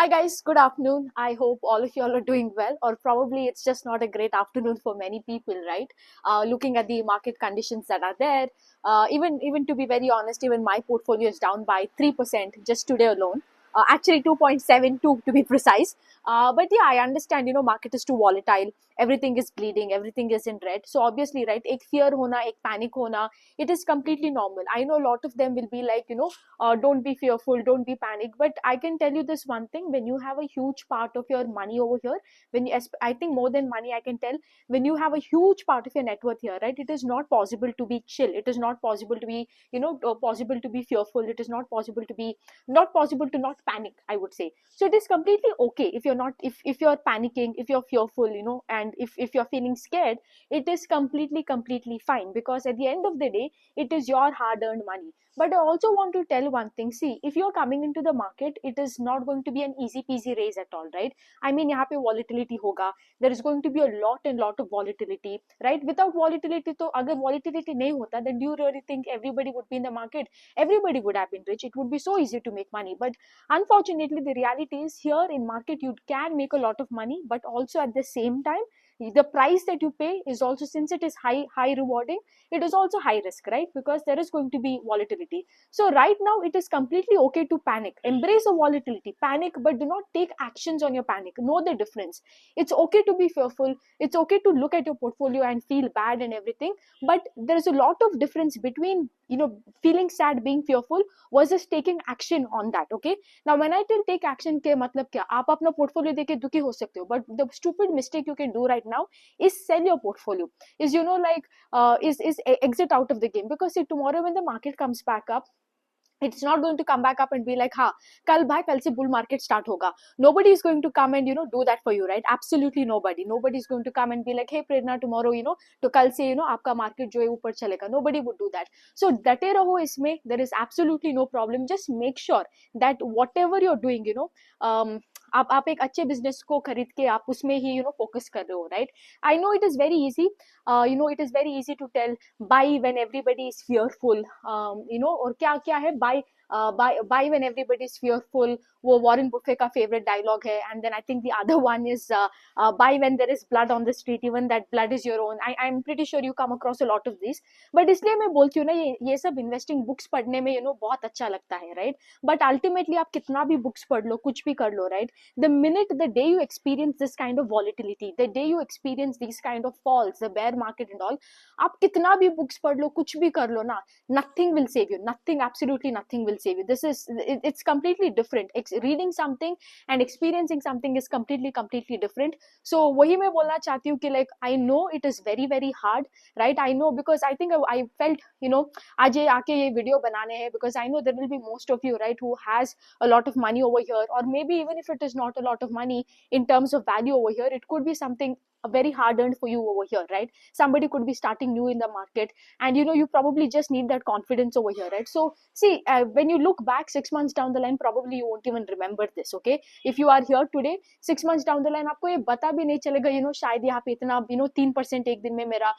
Hi guys, good afternoon. I hope all of you all are doing well, or probably it's just not a great afternoon for many people, right? Looking at the market conditions that are there, even to be very honest, even my portfolio is down by 3% just today alone. Actually 2.72 to be precise. But yeah, I understand, market is too volatile. Everything is bleeding, everything is in red. So obviously, right, ek fear hona, ek panic hona, it is completely normal. I know a lot of them will be like, don't be fearful, don't be panic. But I can tell you this one thing: when you have a huge part of your money over here, I think more than money, I can tell, when you have a huge part of your net worth here, right, it is not possible to be chill. It is not possible to be, possible to be fearful. It is not possible to be, not possible to not panic, I would say. So it is completely okay if you're not, if you're panicking, if you're fearful, and if you're feeling scared, it is completely fine, because at the end of the day, it is your hard earned money. But I also want to tell one thing. See, if you're coming into the market, it is not going to be an easy peasy race at all, right? I mean, यहाँ पे volatility होगा. There is going to be a lot of volatility, right? Without volatility, तो अगर volatility नहीं होता, then do you really think everybody would be in the market? Everybody would have been rich. It would be so easy to make money. But unfortunately, the reality is here in market, you can make a lot of money, but also at the same time, the price that you pay is also, since it is high rewarding, it is also high risk, right? Because there is going to be volatility. So right now it is completely okay to panic. Embrace the volatility, panic, but do not take actions on your panic. Know the difference. It's okay to be fearful. It's okay to look at your portfolio and feel bad and everything. But there's a lot of difference between, feeling sad, being fearful, versus taking action on that. Okay. Now when I tell take action के मतलब क्या, आप अपना portfolio देके दुखी हो सकते हो, but the stupid mistake you can do right now is sell your portfolio, is is exit out of the game. Because see, tomorrow when the market comes back up, it's not going to come back up and be like, ha, kal se bull market start hoga. Nobody is going to come and, do that for you, right? Absolutely nobody is going to come and be like, hey Prerna, tomorrow, to kal se, aapka market jo hai upar chalega. Nobody would do that. So date raho isme, there is absolutely no problem. Just make sure that whatever you're doing, आप एक अच्छे business को खरीद के आप उसमें ही focus कर रहे हो, right? I know it is very easy, it is very easy to tell buy when everybody is fearful, और क्या क्या है, buy when everybody is fearful, वो वॉरेन बुफे का फेवरेट डायलॉग है. And then I think the other one is buy when there is blood on the street, even that blood is your own. I'm pretty sure you come across a lot of these. But इसलिए मैं बोलती हूँ ना, ये सब investing books पढ़ने में बहुत अच्छा लगता है, राइट? बट अल्टीमेटली आप कितना भी बुक्स पढ़ लो, कुछ भी कर लो, right, the day you experience this kind of volatility, the day you experience these kind of falls, the bear market and all, आप कितना भी बुक्स पढ़ लो, कुछ भी कर लो ना, nothing will save you. Nothing, absolutely nothing will save you. It's completely different. Reading something and experiencing something is completely different. So वही मैं बोलना चाहती हूँ कि like I know it is very hard, right? I know, because I think I felt, आज ये आके ये वीडियो बनाने हैं, because I know there will be most of you, right, who has a lot of money over here, or maybe even if it is not a lot of money in terms of value over here, it could be something very hard earned for you over here, right? Somebody could be starting new in the market, and you probably just need that confidence over here, right? So see, when you look back 6 months down the line, probably you won't even remember this. Okay, if you are here today, 6 months down the line, आपको ये बता भी नहीं चलेगा, शायद यहाँ पे इतना 3% एक दिन में मेरा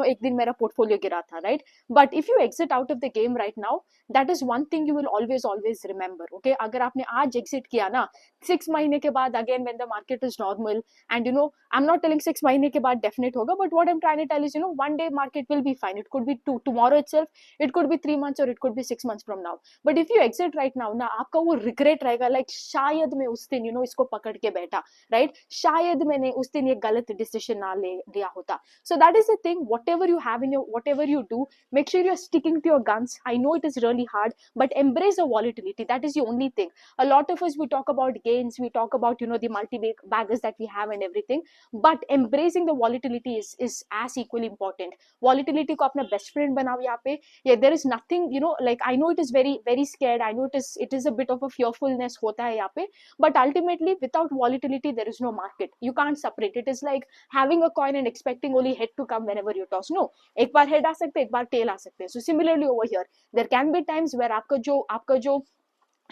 एक दिन मेरा पोर्टफोलियो गिरा था, right? But if you exit out of the game right now, that is one thing you will always remember. Okay, अगर आपने आज exit किया ना, 6 महीने के बाद, again when the market is normal, and I'm not telling 6 महीने के बाद definite होगा, but what I'm trying to tell is, one day market will be fine. It could be tomorrow itself, it could be 3 months, or it could be 6 months from now. But if you exit right now ना, आपका वो regret रहेगा, like शायद मैं उस दिन इसको पकड़ के बैठा, right? शायद मैंने उस दिन ये गलत decision ना ले लिया होता. So that is the thing. Whatever you have in your, whatever you do, make sure you're sticking to your guns. I know it is really hard, but embrace the volatility. That is the only thing. A lot of us, we talk about gains, we talk about the multi-baggers that we have and everything, but embracing the volatility is as equally important. Volatility को अपना best friend बनाओ यहाँ पे. Yeah, there is nothing, like I know it is very scared. I know it is a bit of a fearfulness होता है यहाँ पे, but ultimately without volatility there is no market. You can't separate. It is like having a coin and expecting only head to come whenever you toss. No, एक बार head आ सकते, एक बार tail आ सकते. So similarly over here, there can be times where आपका जो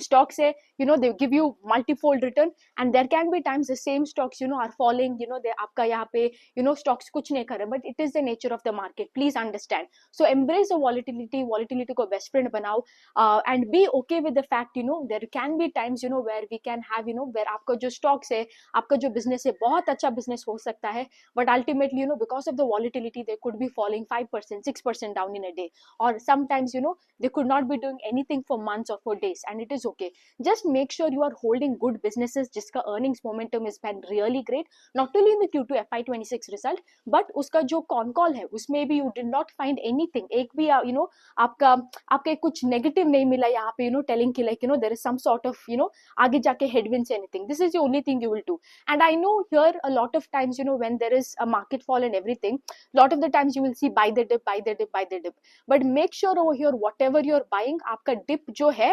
stocks say, they give you multifold return, and there can be times the same stocks are falling, they आपका यहाँ पे stocks कुछ नहीं कर रहे, but it is the nature of the market, please understand. So embrace the volatility को best friend बनाओ, and be okay with the fact there can be times where we can have where आपका जो stocks है, आपका जो business है, बहुत अच्छा business हो सकता है, but ultimately because of the volatility they could be falling 5% 6% down in a day, or sometimes they could not be doing anything for months or for days, and it is okay. Just make sure you are holding good businesses जिसका earnings momentum has been really great, not only in the Q2 FY26 result, but उसका जो con call है उसमें भी you did not find anything, एक भी आपका आपके कुछ negative नहीं मिला यहाँ पे telling कि like there is some sort of आगे जाके headwinds anything. This is the only thing you will do. And I know here a lot of times when there is a market fall and everything, lot of the times you will see buy the dip, buy the dip, buy the dip, but make sure over here whatever you're buying, आपका dip जो है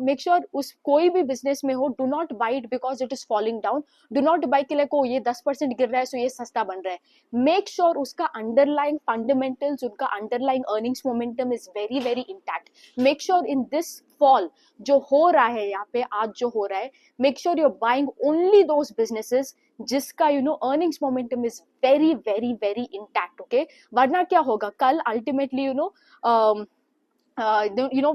make sure उस कोई भी business में हो, do not buy it because it is falling down, do not buy कि like ये 10% गिर रहा है so ये सस्ता बन रहा है. Make sure उसका underlying fundamentals, उनका underlying earnings momentum is very very intact. Make sure in this fall जो हो रहा है यहाँ पे आज जो हो रहा है, make sure you're buying only those businesses जिसका earnings momentum is very very very intact. Okay, वरना क्या होगा कल ultimately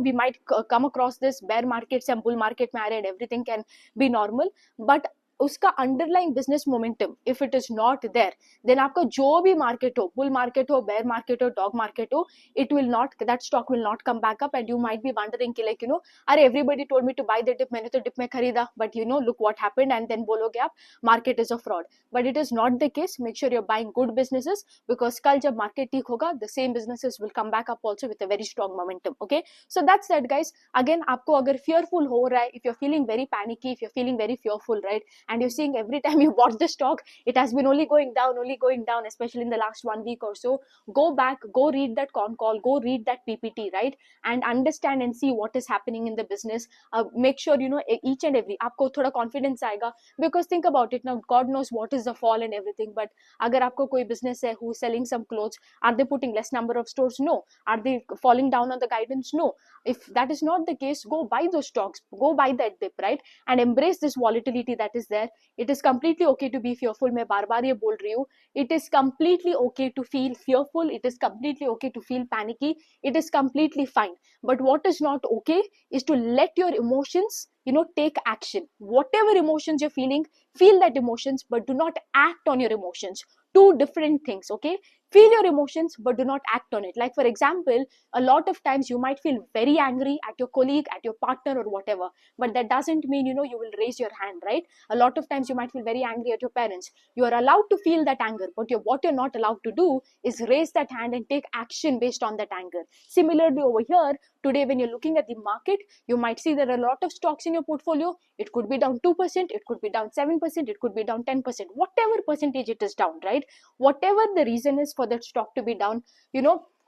we might come across this bear markets and bull market में आ रहे हैं, and everything can be normal, but उसका underlying business momentum if it is not there, then आपका जो भी market हो, bull market हो, bear market हो, dog market हो, it will not, that stock will not come back up, and you might be wondering कि like अरे everybody told me to buy the dip, मैंने तो dip में खरीदा, but look what happened, and then बोलोगे आप market is a fraud. But it is not the case. Make sure you're buying good businesses, because कल जब market ठीक होगा, the same businesses will come back up also with a very strong momentum. Okay, so that's it guys. Again आपको अगर fearful हो रहा है, if you're feeling very panicky, if you're feeling very fearful, right, and you're seeing every time you bought the stock it has been only going down, especially in the last 1 week or so, go back, go read that con call, go read that PPT, right, and understand and see what is happening in the business. Make sure each and every आपको थोड़ा confidence आएगा, because think about it now, God knows what is the fall and everything, but अगर आपको कोई business है who is selling some clothes, are they putting less number of stores? No. Are they falling down on the guidance? No. If that is not the case, go buy those stocks, go buy that dip, right, and embrace this volatility that is there. It is completely okay to be fearful. मैं बार बार ये बोल रही हूँ, it is completely okay to feel fearful, it is completely okay to feel panicky, it is completely fine. But what is not okay is to let your emotions take action. Whatever emotions you're feeling, feel that emotions, but do not act on your emotions. Two different things. Okay, feel your emotions but do not act on it. Like for example, a lot of times you might feel very angry at your colleague, at your partner or whatever, but that doesn't mean you will raise your hand, right? A lot of times you might feel very angry at your parents. You are allowed to feel that anger, but what you're not allowed to do is raise that hand and take action based on that anger. Similarly over here today, when you're looking at the market, you might see there are a lot of stocks in your portfolio. It could be down 2%, it could be down 7%, it could be down 10%, whatever percentage it is down, right? Whatever the reason is for that stock to be down,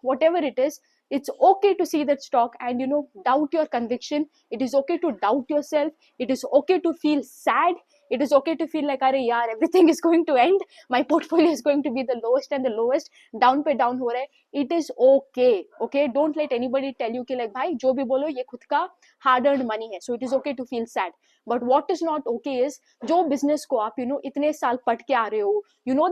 whatever it is, it's okay to see that stock and doubt your conviction. It is okay to doubt yourself. It is okay to feel sad. It is okay to feel like अरे यार everything is going to end, my portfolio is going to be the lowest and the lowest, down पे down हो रहा है. It is okay. Okay, don't let anybody tell you कि like भाई जो भी बोलो ये खुद का hard earned money है, so it is okay to feel sad. But what is not okay is जो business को आप इतने साल पढ़ के आ रहे हो,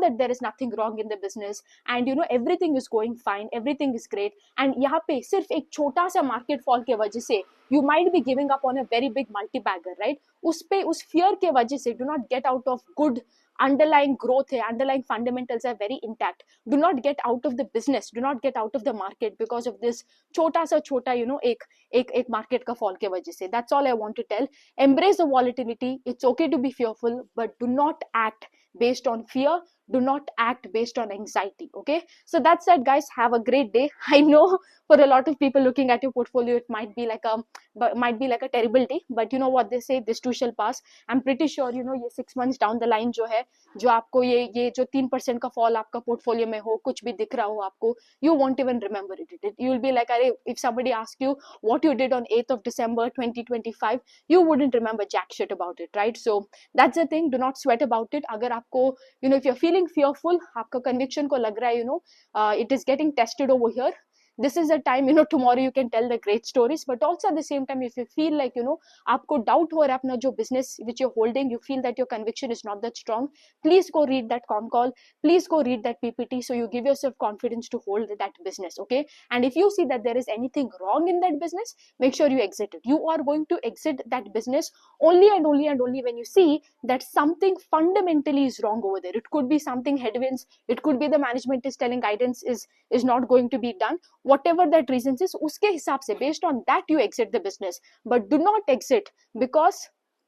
that there is nothing wrong in the business and everything is going fine, everything is great, and यहाँ पे सिर्फ एक छोटा सा market fall के वजह से you might be giving up on a very big multi-bagger, right? उस fear के वजह से do not get out of good underlying growth है, underlying fundamentals are very intact. Do not get out of the business, do not get out of the market because of this छोटा सा छोटा एक market का fall के वजह से. That's all I want to tell. Embrace the volatility. It's okay to be fearful, but do not act based on fear. Do not act based on anxiety. Okay, so that's it guys. Have a great day. I know for a lot of people looking at your portfolio it might be like a terrible day, but you know what they say, this too shall pass. I'm pretty sure ये 6 months down the line जो है, जो आपको ये जो 3% का fall आपका portfolio में हो, कुछ भी दिख रहा हो आपको, you won't even remember it. You will be like अरे, if somebody asks you what you did on 8th of December 2025, you wouldn't remember jack shit about it, right? So that's the thing. Do not sweat about it. अगर आपको if you're feeling fearful, आपका conviction को लग रहा है it is getting tested over here, this is a time, tomorrow you can tell the great stories. But also at the same time, if you feel like, आपको doubt हो रहा है अपना जो business which you're holding, you feel that your conviction is not that strong, please go read that con call, please go read that PPT, so you give yourself confidence to hold that business. Okay, and if you see that there is anything wrong in that business, make sure you exit it. You are going to exit that business only and only and only when you see that something fundamentally is wrong over there. It could be something headwinds, it could be the management is telling guidance is not going to be done, whatever that reasons is, uske hisab se, based on that you exit the business. But do not exit because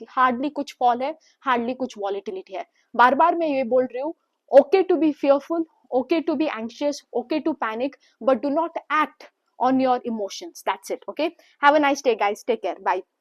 hardly कुछ fall है, hardly कुछ volatility है. बार बार मैं ये बोल रही हूँ, okay to be fearful, okay to be anxious, okay to panic, but do not act on your emotions. That's it. Okay, have a nice day guys, take care, bye.